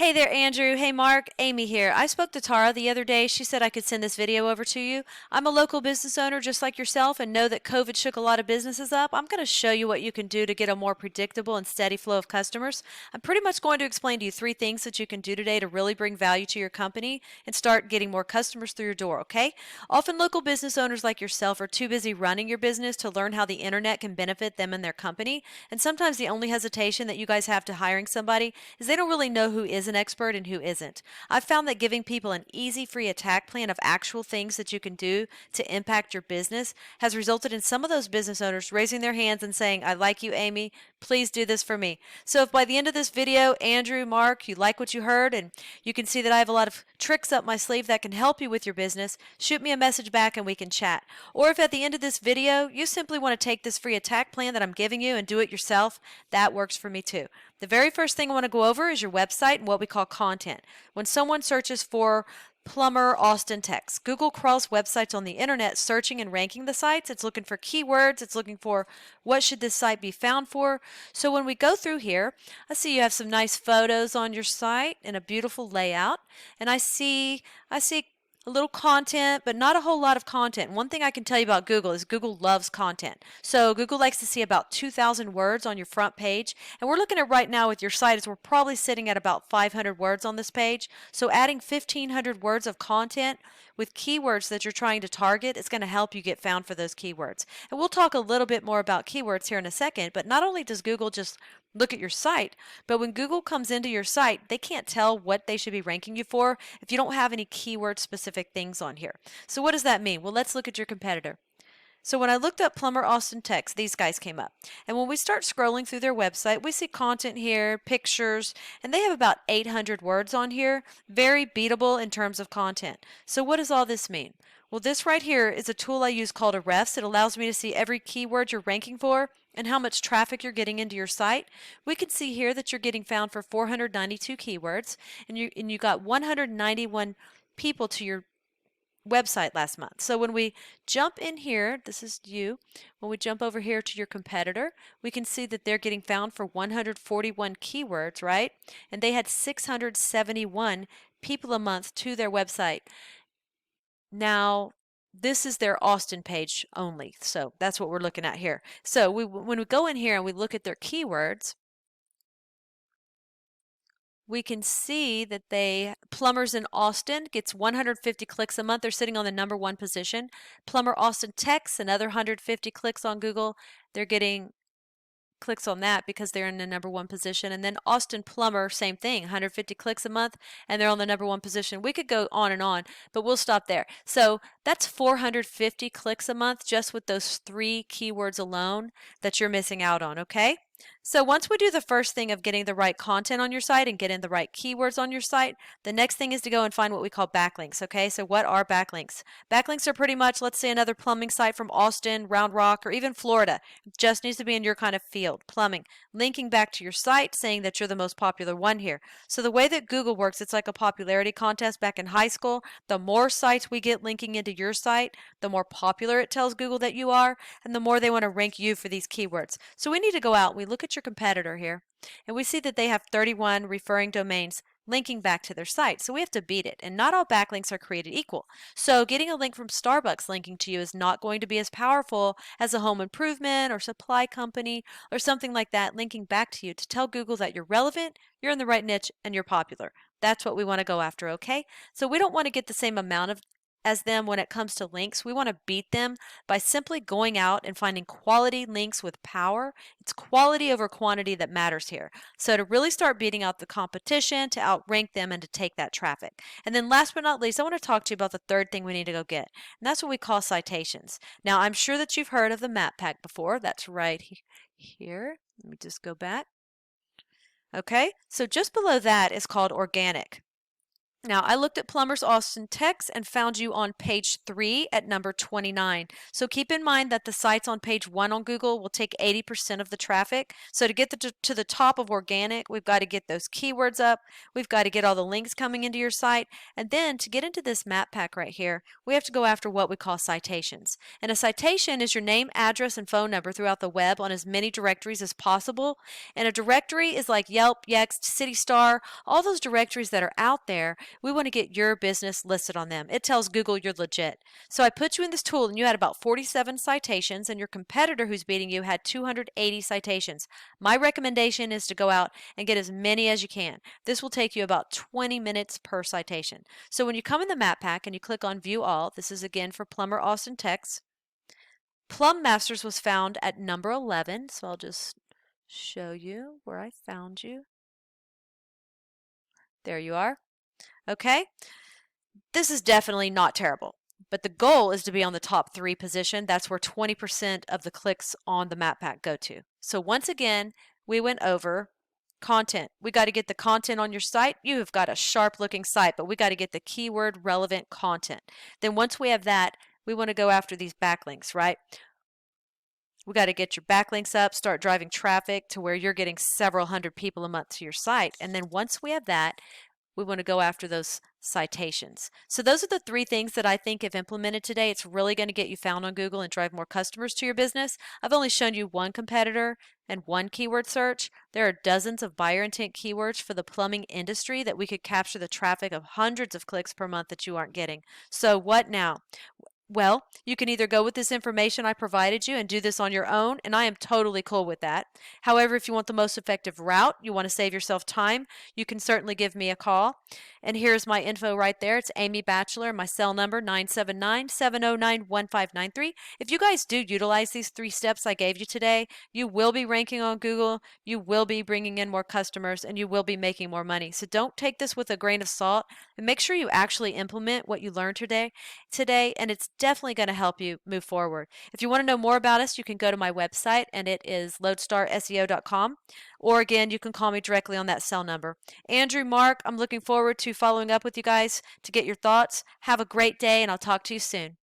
Hey there, Andrew. Hey, Mark. Amy here. I spoke to Tara the other day. She said I could send this video over to you. I'm a local business owner just like yourself and know that COVID shook a lot of businesses up. I'm going to show you what you can do to get a more predictable and steady flow of customers. I'm pretty much going to explain to you 3 things that you can do today to really bring value to your company and start getting more customers through your door, okay? Often local business owners like yourself are too busy running your business to learn how the internet can benefit them and their company. And sometimes the only hesitation that you guys have to hiring somebody is they don't really know who is an expert and who isn't. I've found that giving people an easy, free attack plan of actual things that you can do to impact your business has resulted in some of those business owners raising their hands and saying, I like you, Amy. Please do this for me. So if by the end of this video, Andrew, Mark, you like what you heard and you can see that I have a lot of tricks up my sleeve that can help you with your business, shoot me a message back and we can chat. Or if at the end of this video, you simply want to take this free attack plan that I'm giving you and do it yourself, that works for me too. The very first thing I want to go over is your website and what we call content. When someone searches for Plumber Austin Techs, Google crawls websites on the internet searching and ranking the sites. It's looking for keywords. It's looking for what should this site be found for. So when we go through here, I see you have some nice photos on your site and a beautiful layout. And I see a little content, but not a whole lot of content. One thing I can tell you about Google is Google loves content. So Google likes to see about 2,000 words on your front page. And we're looking at right now with your site is we're probably sitting at about 500 words on this page. So adding 1,500 words of content with keywords that you're trying to target is going to help you get found for those keywords. And we'll talk a little bit more about keywords here in a second, but not only does Google just look at your site, but when Google comes into your site, they can't tell what they should be ranking you for if you don't have any keyword specific things on here. So what does that mean? Well, let's look at your competitor. So when I looked up Plumber Austin Techs, these guys came up. And when we start scrolling through their website, we see content here, pictures, and they have about 800 words on here. Very beatable in terms of content. So what does all this mean? Well, this right here is a tool I use called a refs. It allows me to see every keyword you're ranking for and how much traffic you're getting into your site. We can see here that you're getting found for 492 keywords, and you got 191 people to your website last month. So when we jump in here, this is you, when we jump over here to your competitor, we can see that they're getting found for 141 keywords, right? And they had 671 people a month to their website. Now, this is their Austin page only, so that's what we're looking at here. So when we go in here and we look at their keywords, we can see that Plumbers in Austin gets 150 clicks a month. They're sitting on the #1 position. Plumber Austin Techs, another 150 clicks on Google. They're getting clicks on that because they're in the #1 position. And then Austin Plumber, same thing, 150 clicks a month, and they're on the #1 position. We could go on, but we'll stop there. So that's 450 clicks a month just with those 3 keywords alone that you're missing out on, okay? So once we do the first thing of getting the right content on your site and getting the right keywords on your site, the next thing is to go and find what we call backlinks, okay? So what are backlinks? Backlinks are pretty much, let's say, another plumbing site from Austin, Round Rock, or even Florida. It just needs to be in your kind of field, plumbing, linking back to your site, saying that you're the most popular one here. So the way that Google works, it's like a popularity contest back in high school. The more sites we get linking into your site, the more popular it tells Google that you are, and the more they want to rank you for these keywords. So we need to go out, we look at your competitor here, and we see that they have 31 referring domains linking back to their site. So we have to beat it, and not all backlinks are created equal. So getting a link from Starbucks linking to you is not going to be as powerful as a home improvement or supply company or something like that linking back to you to tell Google that you're relevant, you're in the right niche, and you're popular. That's what we want to go after, okay? So we don't want to get the same amount of as them when it comes to links. We want to beat them by simply going out and finding quality links with power. It's quality over quantity that matters here. So to really start beating out the competition, to outrank them, and to take that traffic. And then last but not least, I want to talk to you about the third thing we need to go get, and that's what we call citations. Now, I'm sure that you've heard of the map pack before. That's right here. Let me just go back. Okay, so just below that is called organic. Now, I looked at Plumbers Austin Text and found you on page 3 at number 29. So keep in mind that the sites on page 1 on Google will take 80% of the traffic. So to get to the top of organic, we've got to get those keywords up. We've got to get all the links coming into your site. And then to get into this map pack right here, we have to go after what we call citations. And a citation is your name, address, and phone number throughout the web on as many directories as possible. And a directory is like Yelp, Yext, CityStar, all those directories that are out there. We want to get your business listed on them. It tells Google you're legit. So I put you in this tool and you had about 47 citations, and your competitor who's beating you had 280 citations. My recommendation is to go out and get as many as you can. This will take you about 20 minutes per citation. So when you come in the map pack and you click on View All, this is again for Plumber Austin Text. Plumb Masters was found at number 11, so I'll just show you where I found you. There you are. Okay, this is definitely not terrible, but the goal is to be on the top 3 position. That's where 20% of the clicks on the map pack go to. So once again, we went over content. We got to get the content on your site. You have got a sharp looking site, but we got to get the keyword relevant content. Then once we have that, we want to go after these backlinks, right? We got to get your backlinks up, start driving traffic to where you're getting several hundred people a month to your site. And then once we have that, we want to go after those citations. So those are the 3 things that I think if implemented today, it's really going to get you found on Google and drive more customers to your business. I've only shown you one competitor and one keyword search. There are dozens of buyer intent keywords for the plumbing industry that we could capture the traffic of hundreds of clicks per month that you aren't getting. So what now? Well, you can either go with this information I provided you and do this on your own, and I am totally cool with that. However, if you want the most effective route, you want to save yourself time, you can certainly give me a call. And here's my info right there. It's Amy Batchelor, my cell number 979-709-1593. If you guys do utilize these 3 steps I gave you today, you will be ranking on Google, you will be bringing in more customers, and you will be making more money. So don't take this with a grain of salt, and make sure you actually implement what you learned today, and it's definitely going to help you move forward. If you want to know more about us, you can go to my website, and it is lodestarseo.com, or again, you can call me directly on that cell number. Andrew, Mark, I'm looking forward to following up with you guys to get your thoughts. Have a great day, and I'll talk to you soon.